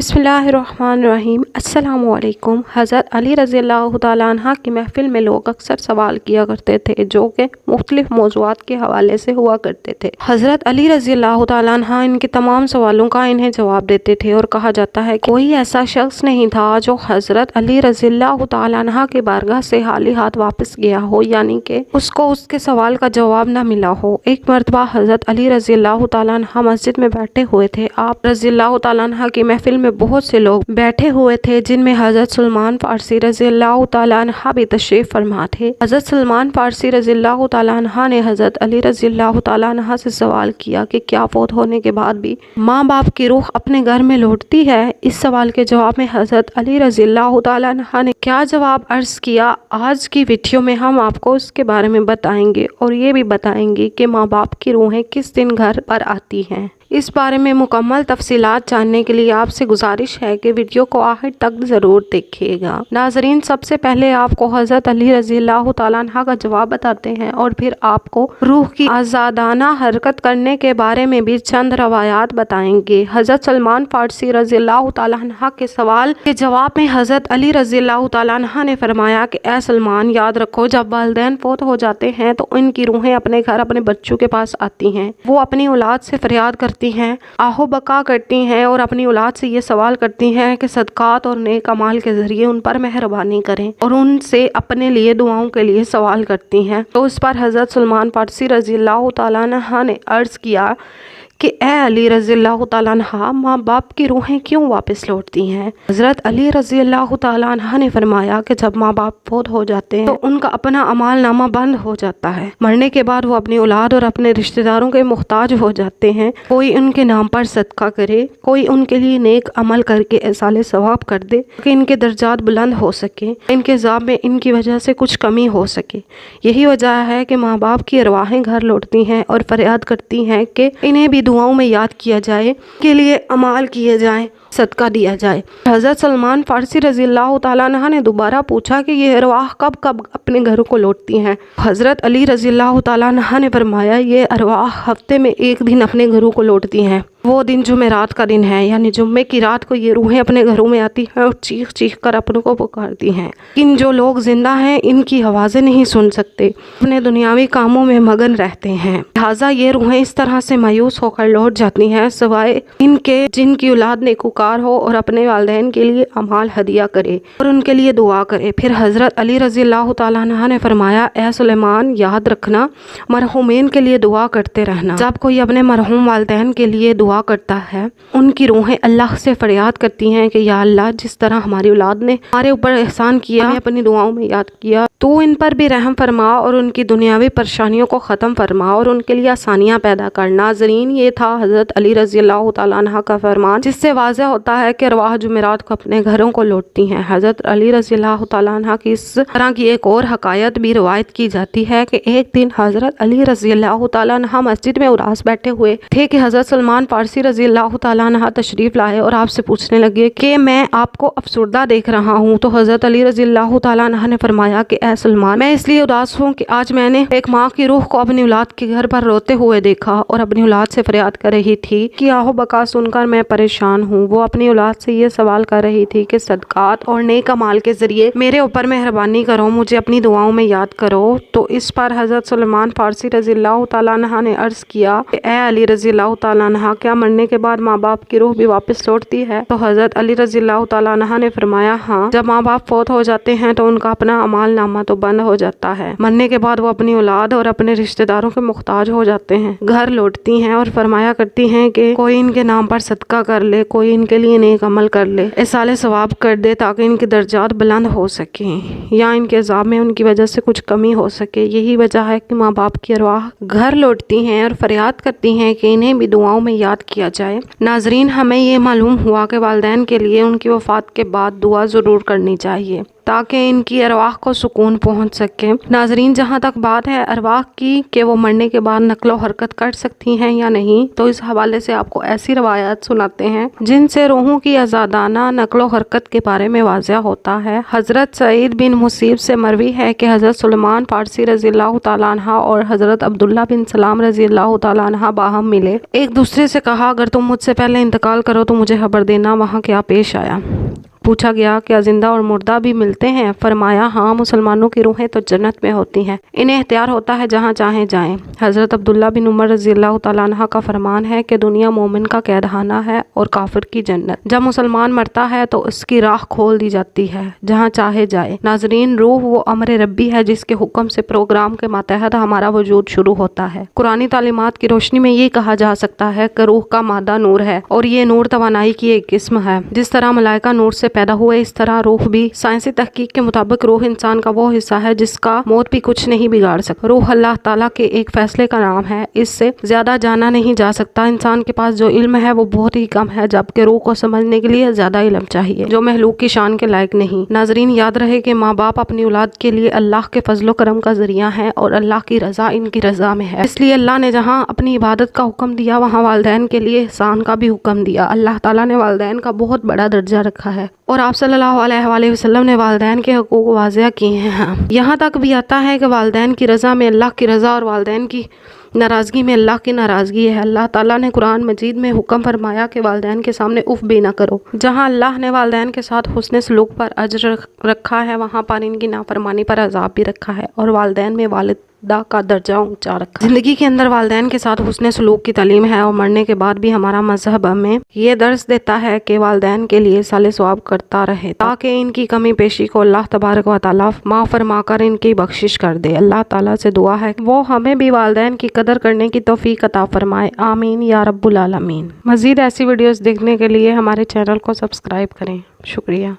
बिस्मिल्लाहिर्रहमानिर्रहीम। अस्सलामुअलैकुम। हज़रत अली रज़ी अल्लाह तआला अन्हा की महफ़िल में लोग अक्सर सवाल किया करते थे जो कि मुख्तलिफ़ मौज़ूआत के हवाले से हुआ करते थे। हज़रत अली रज़ी अल्लाह तआला अन्हा इनके तमाम सवालों का इन्हें जवाब देते थे और कहा जाता है कि कोई ऐसा शख्स नहीं था जो हज़रत अली रज़ी अल्लाह तआला अन्हा की बारगाह से खाली हाथ वापस गया हो, यानी कि उसको उसके सवाल का जवाब न मिला हो। एक मरतबा हज़रत अली रज़ी अल्लाह तआला अन्हा मस्जिद में बैठे हुए थे। आप रज़ी अल्लाह तआला अन्हा की महफिल में बहुत से लोग बैठे हुए थे, जिनमें हज़रत सलमान फारसी रज़ी अल्लाह तआला अन्हा भी तशरीफ़ फरमा थे। हज़रत सलमान फारसी रज़ी अल्लाह तआला अन्हा ने हज़रत अली रज़ी अल्लाह तआला अन्हा से सवाल किया कि क्या फौत होने के बाद भी माँ बाप की रूह अपने घर में लौटती है। इस सवाल के जवाब में हज़रत अली रज़ी अल्लाह तआला अन्हा ने क्या जवाब अर्ज़ किया, आज की वीडियो में हम आपको उसके बारे में बताएंगे और ये भी बताएंगे कि माँ बाप की रूहें किस दिन घर पर आती हैं। इस बारे में मुकम्मल तफसीलात जानने के लिए आपसे गुजारिश है कि वीडियो को आखिर तक ज़रूर देखिएगा। नाजरीन, सबसे पहले आपको हज़रत अली रज़ी अल्लाह तआला अन्हा का जवाब बताते हैं और फिर आपको रूह की आज़ादाना हरकत करने के बारे में भी चंद रवायात बताएंगे। हज़रत सलमान फारसी रज़ी अल्लाह तआला अन्हा के सवाल के जवाब में हज़रत अली रज़ी अल्लाह तआला अन्हा ने फरमाया कि ए सलमान, याद रखो, जब वालिदैन फौत हो जाते हैं तो इनकी रूहें अपने घर अपने बच्चों के पास आती हैं। वो अपनी औलाद से फरियाद करती हैं, आहो बका करती हैं और अपनी औलाद से ये सवाल करती हैं कि सदकात और नेक अमाल के जरिए उन पर मेहरबानी करें और उनसे अपने लिए दुआओं के लिए सवाल करती हैं। तो इस पर हज़रत सलमान फारसी रज़ी अल्लाह तआला अन्हा ने अर्ज़ किया कि ए अली रज़ी अल्लाह तआला अन्हा, माँ बाप की रूहें क्यों वापस लौटती हैं। हज़रत अली रज़ी अल्लाह तआला अन्हा ने फरमाया कि जब माँ बाप फौत हो जाते हैं तो उनका अपना अमाल नामा बंद हो जाता है। मरने के बाद वो अपनी औलाद और अपने रिश्तेदारों के मुहताज हो जाते हैं। कोई उनके नाम पर सदका करे, कोई उनके लिए नेक अमल करके एसाले सवाब कर दे कि इनके दर्जात बुलंद हो सके, इनके ज़ाब में इनकी वजह से कुछ कमी हो सके। यही वजह है कि माँ बाप की अरवाहें घर लौटती हैं और फरियाद करती हैं कि इन्हें भी दुआओं में याद किया जाए, के लिए अमाल किए जाएं, सदका दिया जाए। हज़रत सलमान फारसी रज़ी अल्लाह तआला अन्हा ने दोबारा पूछा कि ये अरवाह कब कब अपने घरों को लौटती हैं। हज़रत अली रज़ी अल्लाह तआला अन्हा ने फरमाया, ये अरवाह हफ्ते में एक दिन अपने घरों को लौटती हैं। वो दिन जुमेरात का दिन है, यानी जुम्मे की रात को ये रूहें अपने घरों में आती हैं और चीख चीख कर अपनों को पुकारती हैं। इन जो लोग जिंदा हैं इनकी आवाज़ें नहीं सुन सकते, अपने दुनियावी कामों में मगन रहते हैं। लिहाजा ये रूहें इस तरह से मायूस होकर लौट जाती हैं, सिवाय इनके जिनकी औलाद नेकूकार हो और अपने वालिदैन के लिए अमाल हदिया करे और उनके लिए दुआ करे। फिर हज़रत अली रज़ी अल्लाह तआला अन्हा ने फरमाया, ए सुलेमान, याद रखना, मरहूमीन के लिए दुआ करते रहना। जब कोई अपने मरहूम वालिदैन के लिए दुआ करता है, उनकी रूहें अल्लाह से फरियाद करती हैं कि या अल्लाह, जिस तरह हमारी औलाद ने हमारे ऊपर एहसान किया, हमें अपनी दुआओं में याद किया, तो इन पर भी रहम फरमा और उनकी दुनियावी परेशानियों को ख़त्म फरमा और उनके लिए आसानियाँ पैदा कर। नाज़रीन, ये था हज़रत अली रज़ी अल्लाह तआला अन्हा का फरमान, जिससे वाज़ेह होता है कि अरवाह जुमेरात को अपने घरों को लौटती हैं। हज़रत अली रज़ी अल्लाह तआला अन्हा की इस तरह की एक और हकायत भी रवायत की जाती है कि एक दिन हज़रत अली रज़ी अल्लाह तआला अन्हा मस्जिद में उदास बैठे हुए थे कि हज़रत सलमान फारसी रज़ी अल्लाह तआला अन्हा तशरीफ़ लाए और आपसे पूछने लगे कि मैं आपको अफसुर्दा देख रहा हूँ। तो हज़रत अली रज़ी अल्लाह तआला अन्हा ने फरमाया कि ए सलमान, मैं इसलिए उदास हूँ कि आज मैंने एक माँ की रूह को अपनी औलाद के घर पर रोते हुए देखा और अपनी औलाद से फरियाद कर रही थी कि आहो बका सुनकर मैं परेशान हूँ। वो अपनी औलाद से ये सवाल कर रही थी कि सदकात और नेक अमाल के जरिए मेरे ऊपर मेहरबानी करो, मुझे अपनी दुआओं में याद करो। तो इस पर हज़रत सलमान फारसी रज़ी अल्लाह तआला अन्हा ने अर्ज़ किया कि ए अली रज़ी अल्लाह तआला अन्हा, क्या मरने के बाद माँ बाप की रूह भी वापस लौटती है? तो हज़रत अली रज़ी अल्लाह तआला अन्हा ने फरमाया, हाँ, जब माँ बाप फौत हो जाते हैं तो उनका अपना अमाल नामा तो बंद हो जाता है। मरने के बाद वो अपनी औलाद और अपने रिश्तेदारों के मुहताज हो जाते हैं, घर लौटती हैं और फरमाया करती हैं कि कोई इनके नाम पर सदका कर ले, कोई इनके लिए नेक अमल कर ले, एसाले सवाब कर दे ताकि इनके दर्जात बुलंद हो सकें या इनके अज़ाब में उनकी वजह से कुछ कमी हो सके। यही वजह है कि माँ बाप की अरवाह घर लौटती हैं और फरियाद करती हैं कि इन्हें भी दुआओं में याद किया जाए। नाजरीन, हमें ये मालूम हुआ कि वालिदैन के लिए उनकी वफ़ात के बाद दुआ ज़रूर करनी चाहिए ताकि इनकी अरवाह को सुकून पहुंच सके। नाजरीन, जहां तक बात है अरवाह की कि वो मरने के बाद नकलो हरकत कर सकती हैं या नहीं, तो इस हवाले से आपको ऐसी रवायात सुनाते हैं जिनसे रूहों की आज़ादाना नकलो हरकत के बारे में वाज़ह होता है। हज़रत सईद बिन मुसीब से मरवी है कि हज़रत सुलेमान फारसी रज़ियल्लाहु ताला अन्हा और हज़रत अब्दुल्ला बिन सलाम रज़ियल्लाहु ताला अन्हा बाहम मिले। एक दूसरे से कहा, अगर तुम मुझसे पहले इंतकाल करो तो मुझे खबर देना, वहाँ क्या पेश आया। पूछा गया, क्या जिंदा और मुर्दा भी मिलते हैं? फरमाया, हाँ, मुसलमानों की रूहें तो जन्नत में होती हैं, इन्हें इख्तियार होता है जहाँ चाहें जाएं। हज़रत अब्दुल्ला बिन उमर रज़ियल्लाहु ताला अन्हा का फरमान है कि दुनिया मोमिन का कैदखाना है और काफिर की जन्नत। जब मुसलमान मरता है तो उसकी राह खोल दी जाती है जहाँ चाहे जाए। नाजरीन, रूह वो अमर रब्बी है जिसके हुक्म से प्रोग्राम के मातहत हमारा वजूद शुरू होता है। कुरानी तालीमात की रोशनी में ये कहा जा सकता है कि रूह का मादा नूर है और ये नूर तवानाई की एक किस्म है। जिस तरह मलाइका नूर से पैदा हुए, इस तरह रूह भी। साइंसी तहकीक के मुताबिक रूह इंसान का वो हिस्सा है जिसका मौत भी कुछ नहीं बिगाड़ सकता। रूह अल्लाह ताला के एक फैसले का नाम है, इससे ज्यादा जाना नहीं जा सकता। इंसान के पास जो इल्म है वो बहुत ही कम है, जबकि रूह को समझने के लिए ज्यादा इल्म चाहिए जो महलूक की शान के लायक नहीं। नाजरीन, याद रहे कि माँ बाप अपनी औलाद के लिए अल्लाह के फजलो करम का जरिया है और अल्लाह की रजा इनकी रजा में है। इसलिए अल्लाह ने जहाँ अपनी इबादत का हुक्म दिया, वहाँ वालिदैन के लिए एहसान का भी हुक्म दिया। अल्लाह ताला ने वालिदैन का बहुत बड़ा दर्जा रखा है और आप सल्लल्लाहु अलैहि वसल्लम ने वालिदैन के हुकूक वाज़िया किए हैं। यहाँ तक भी आता है कि वालिदैन की रज़ा में अल्लाह की रज़ा और वालिदैन की नाराज़गी में अल्लाह की नाराज़गी है। अल्लाह ताला ने कुरान मजीद में हुक्म फरमाया कि वालिदैन के सामने उफ भी ना करो। जहाँ अल्लाह ने वालिदैन के साथ हुस्न सलूक पर अजर रखा है, वहाँ पर इनकी नाफरमानी पर अजाब भी रखा है और वालिदैन में वालिदा का दर्जा ऊंचा रखा। जिंदगी के अंदर वालिदैन के साथ हुस्न सलूक की तालीम है और मरने के बाद भी हमारा मजहब हमें ये दर्स देता है कि वालिदैन के लिए साले सवाब करता रहे ताकि इनकी कमी पेशी को अल्लाह तबारक व तआला माफ़ फरमा कर इनकी बख्शिश कर दे। अल्लाह ताला से दुआ है वो हमें भी वालिदैन की कदर करने की तौफीक अता फरमाए। आमीन या रब्बुल आलमीन। मज़ीद ऐसी वीडियोस देखने के लिए हमारे चैनल को सब्सक्राइब करें। शुक्रिया।